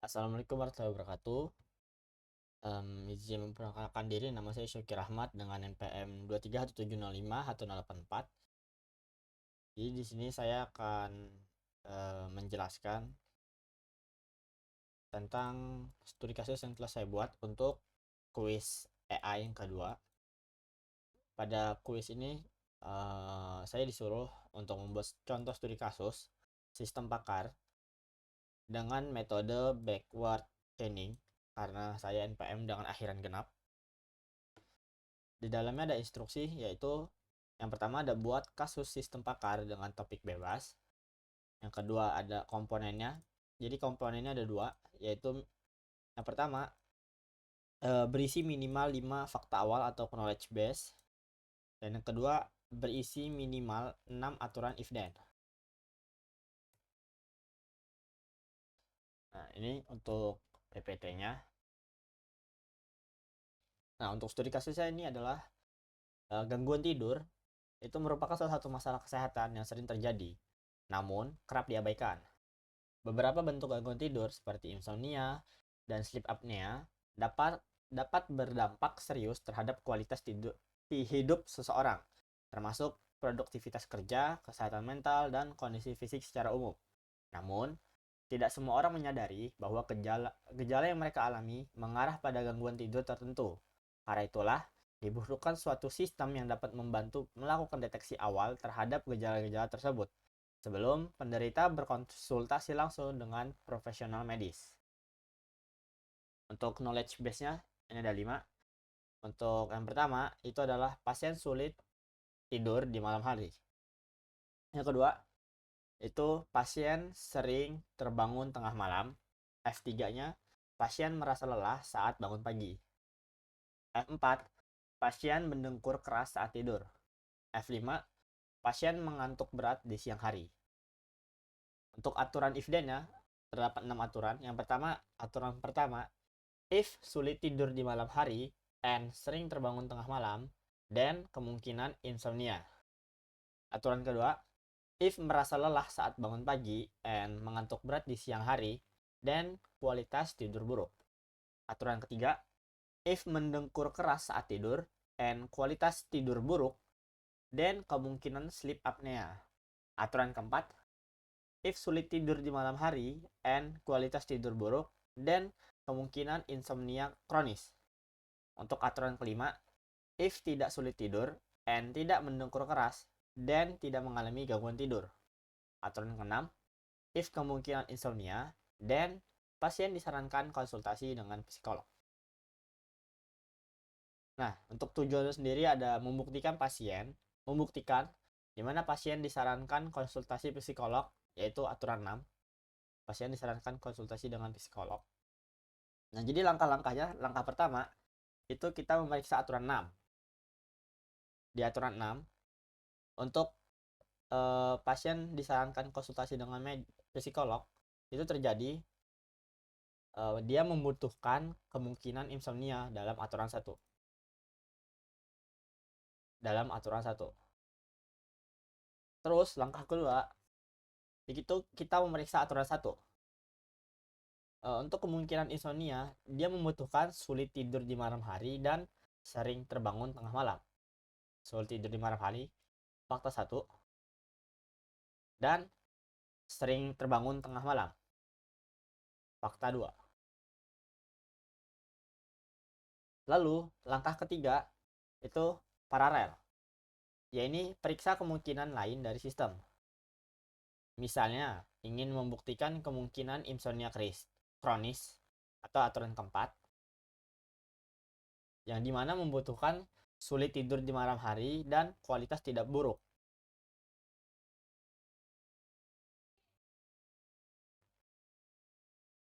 Assalamualaikum warahmatullahi wabarakatuh. Izin memperkenalkan diri, nama saya Syuki Rahmat dengan NPM 2317051084. Jadi di sini saya akan menjelaskan tentang studi kasus yang telah saya buat untuk kuis AI yang kedua. Pada kuis ini saya disuruh untuk membuat contoh studi kasus sistem pakar dengan metode backward chaining karena saya NPM dengan akhiran genap. Di dalamnya ada instruksi, yaitu yang pertama ada buat kasus sistem pakar dengan topik bebas. Yang kedua ada komponennya. Jadi komponennya ada dua, yaitu yang pertama berisi minimal 5 fakta awal atau knowledge base. Dan yang kedua berisi minimal 6 aturan if then. Nah, ini untuk PPT-nya. Nah, untuk studi kasusnya ini adalah gangguan tidur itu merupakan salah satu masalah kesehatan yang sering terjadi, namun kerap diabaikan. Beberapa bentuk gangguan tidur seperti insomnia dan sleep apnea dapat berdampak serius terhadap kualitas hidup seseorang, termasuk produktivitas kerja, kesehatan mental, dan kondisi fisik secara umum. Namun, tidak semua orang menyadari bahwa gejala yang mereka alami mengarah pada gangguan tidur tertentu. Karena itulah, dibutuhkan suatu sistem yang dapat membantu melakukan deteksi awal terhadap gejala-gejala tersebut sebelum penderita berkonsultasi langsung dengan profesional medis. Untuk knowledge base-nya, ini ada 5. Untuk yang pertama, itu adalah pasien sulit tidur di malam hari. Yang kedua, itu pasien sering terbangun tengah malam. F3-nya, pasien merasa lelah saat bangun pagi. F4, pasien mendengkur keras saat tidur. F5, pasien mengantuk berat di siang hari. Untuk aturan if then-nya, terdapat 6 aturan. Yang pertama, aturan pertama, if sulit tidur di malam hari and sering terbangun tengah malam, then kemungkinan insomnia. Aturan kedua, if merasa lelah saat bangun pagi and mengantuk berat di siang hari, then kualitas tidur buruk. Aturan ketiga, if mendengkur keras saat tidur and kualitas tidur buruk, then kemungkinan sleep apnea. Aturan keempat, if sulit tidur di malam hari and kualitas tidur buruk, then kemungkinan insomnia kronis. Untuk aturan kelima, if tidak sulit tidur and tidak mendengkur keras, then tidak mengalami gangguan tidur. Aturan keenam, if kemungkinan insomnia, then pasien disarankan konsultasi dengan psikolog. Nah, untuk tujuannya sendiri ada membuktikan di mana pasien disarankan konsultasi psikolog, yaitu aturan 6. Pasien disarankan konsultasi dengan psikolog. Nah, jadi langkah-langkahnya, langkah pertama, itu kita memeriksa aturan 6. Di aturan 6, untuk pasien disarankan konsultasi dengan psikolog, itu terjadi dia membutuhkan kemungkinan insomnia dalam aturan 1. Terus langkah kedua, itu kita memeriksa aturan 1. Untuk kemungkinan insomnia, dia membutuhkan sulit tidur di malam hari dan sering terbangun tengah malam. Sulit tidur di malam hari, fakta 1. Dan sering terbangun tengah malam, fakta 2. Lalu, langkah ketiga itu paralel. Yaitu periksa kemungkinan lain dari sistem. Misalnya, ingin membuktikan kemungkinan insomnia kronis atau aturan keempat, yang dimana membutuhkan sulit tidur di malam hari dan kualitas tidak buruk.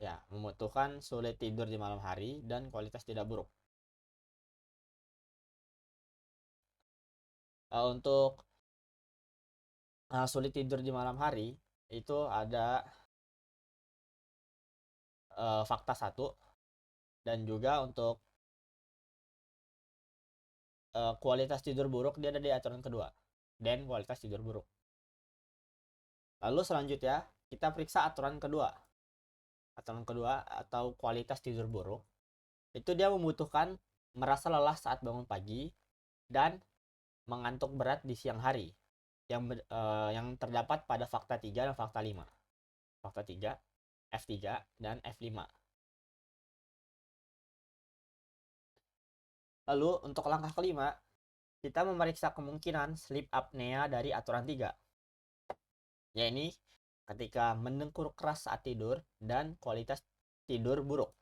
Ya, membutuhkan sulit tidur di malam hari dan kualitas tidak buruk. Untuk sulit tidur di malam hari, itu ada fakta 1. Dan juga untuk kualitas tidur buruk, dia ada di aturan kedua. Dan kualitas tidur buruk. Lalu selanjutnya, kita periksa aturan kedua. aturan kedua atau kualitas tidur buruk, itu dia membutuhkan merasa lelah saat bangun pagi dan mengantuk berat di siang hari yang terdapat pada fakta 3 dan fakta 5. Fakta 3, F3 dan F5. Lalu untuk langkah kelima, kita memeriksa kemungkinan sleep apnea dari aturan 3. Yaitu ketika mendengkur keras saat tidur dan kualitas tidur buruk.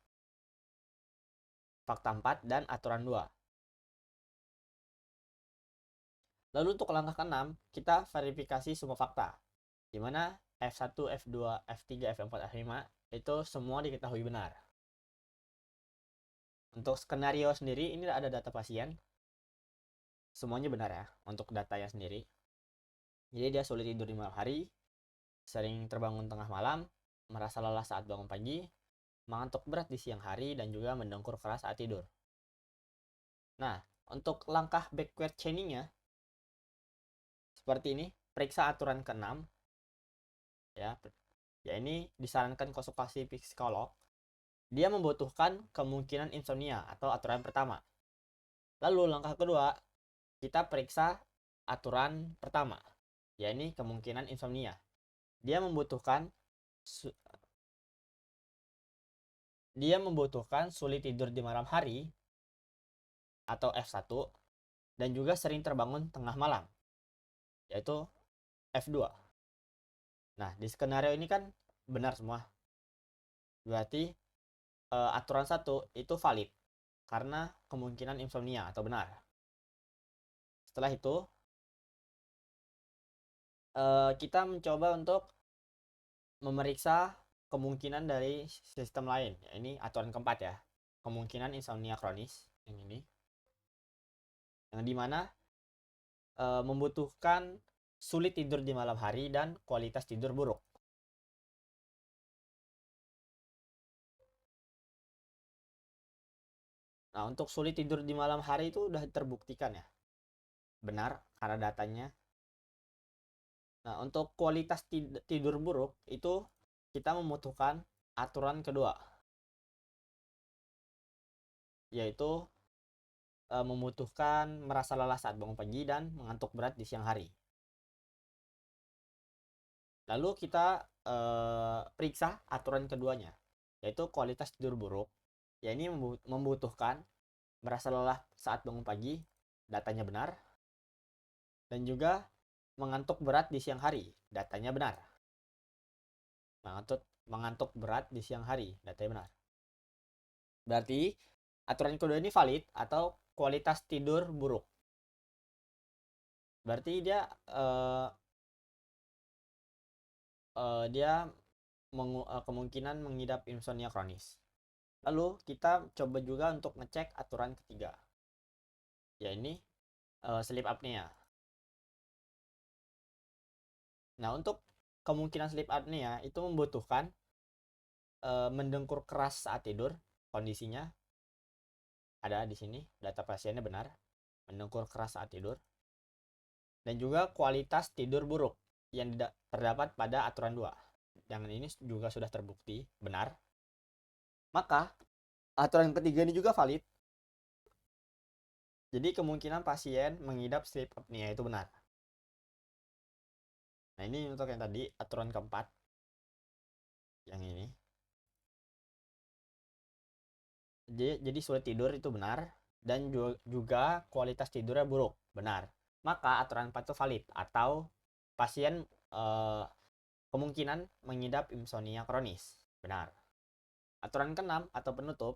Fakta 4 dan aturan 2. Lalu untuk langkah ke-6, kita verifikasi semua fakta. Di mana F1, F2, F3, F4, F5 itu semua diketahui benar. Untuk skenario sendiri, ini ada data pasien. Semuanya benar ya, untuk datanya sendiri. Jadi dia sulit tidur di malam hari, sering terbangun tengah malam, merasa lelah saat bangun pagi, mengantuk berat di siang hari, dan juga mendengkur keras saat tidur. Nah, untuk langkah backward chaining-nya, seperti ini, periksa aturan ke-6. Ya ini disarankan konsultasi psikolog. Dia membutuhkan kemungkinan insomnia atau aturan pertama. Lalu langkah kedua, kita periksa aturan pertama, yaitu kemungkinan insomnia. Dia membutuhkan sulit tidur di malam hari atau F1 dan juga sering terbangun tengah malam, yaitu F2. Nah, di skenario ini kan benar semua. Berarti aturan 1 itu valid karena kemungkinan insomnia atau benar. Setelah itu kita mencoba untuk memeriksa kemungkinan dari sistem lain. Ini aturan keempat ya, kemungkinan insomnia kronis yang ini, yang dimana membutuhkan sulit tidur di malam hari dan kualitas tidur buruk. Nah, untuk sulit tidur di malam hari itu udah terbuktikan ya, benar karena datanya. Nah, untuk kualitas tidur buruk itu kita membutuhkan aturan kedua, yaitu membutuhkan merasa lelah saat bangun pagi dan mengantuk berat di siang hari. Lalu kita periksa aturan keduanya, yaitu kualitas tidur buruk. Ya ini membutuhkan merasa lelah saat bangun pagi, datanya benar. Dan juga mengantuk berat di siang hari, datanya benar. Mengantuk berat di siang hari, datanya benar. Berarti aturan kedua ini valid atau kualitas tidur buruk. Berarti dia kemungkinan mengidap insomnia kronis. Lalu kita coba juga untuk ngecek aturan ketiga, yaitu sleep apnea. Nah, untuk kemungkinan sleep apnea itu membutuhkan mendengkur keras saat tidur. Kondisinya ada di sini, data pasiennya benar, mendengkur keras saat tidur. Dan juga kualitas tidur buruk yang terdapat pada aturan 2. Yang ini juga sudah terbukti benar. Maka aturan ketiga ini juga valid. Jadi kemungkinan pasien mengidap sleep apnea itu benar. Nah, ini untuk yang tadi aturan keempat. Yang ini. Jadi sulit tidur itu benar dan juga kualitas tidurnya buruk, benar. Maka aturan 4 itu valid atau pasien kemungkinan mengidap insomnia kronis, benar. Aturan ke-6 atau penutup,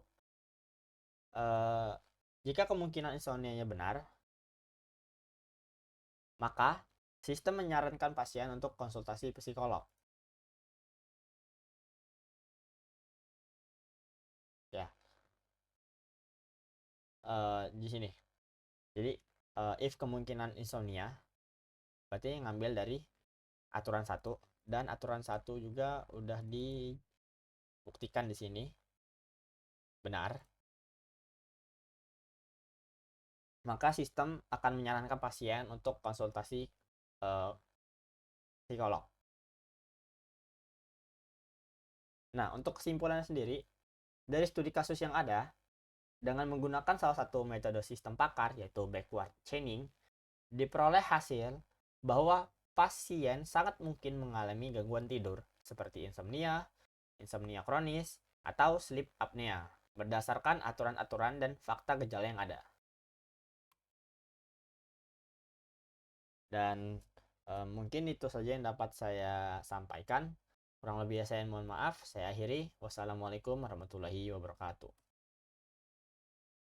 jika kemungkinan insomnia-nya benar, maka sistem menyarankan pasien untuk konsultasi psikolog. Ya, di sini. Jadi if kemungkinan insomnia, berarti ngambil dari aturan 1 dan aturan 1 juga udah dibuktikan di sini benar. Maka sistem akan menyarankan pasien untuk konsultasi psikolog. Nah, untuk kesimpulannya sendiri, dari studi kasus yang ada, dengan menggunakan salah satu metode sistem pakar, yaitu backward chaining, diperoleh hasil bahwa pasien sangat mungkin mengalami gangguan tidur seperti insomnia, insomnia kronis, atau sleep apnea berdasarkan aturan-aturan dan fakta gejala yang ada. Dan mungkin itu saja yang dapat saya sampaikan. Kurang lebih saya mohon maaf. Saya akhiri. Wassalamualaikum warahmatullahi wabarakatuh.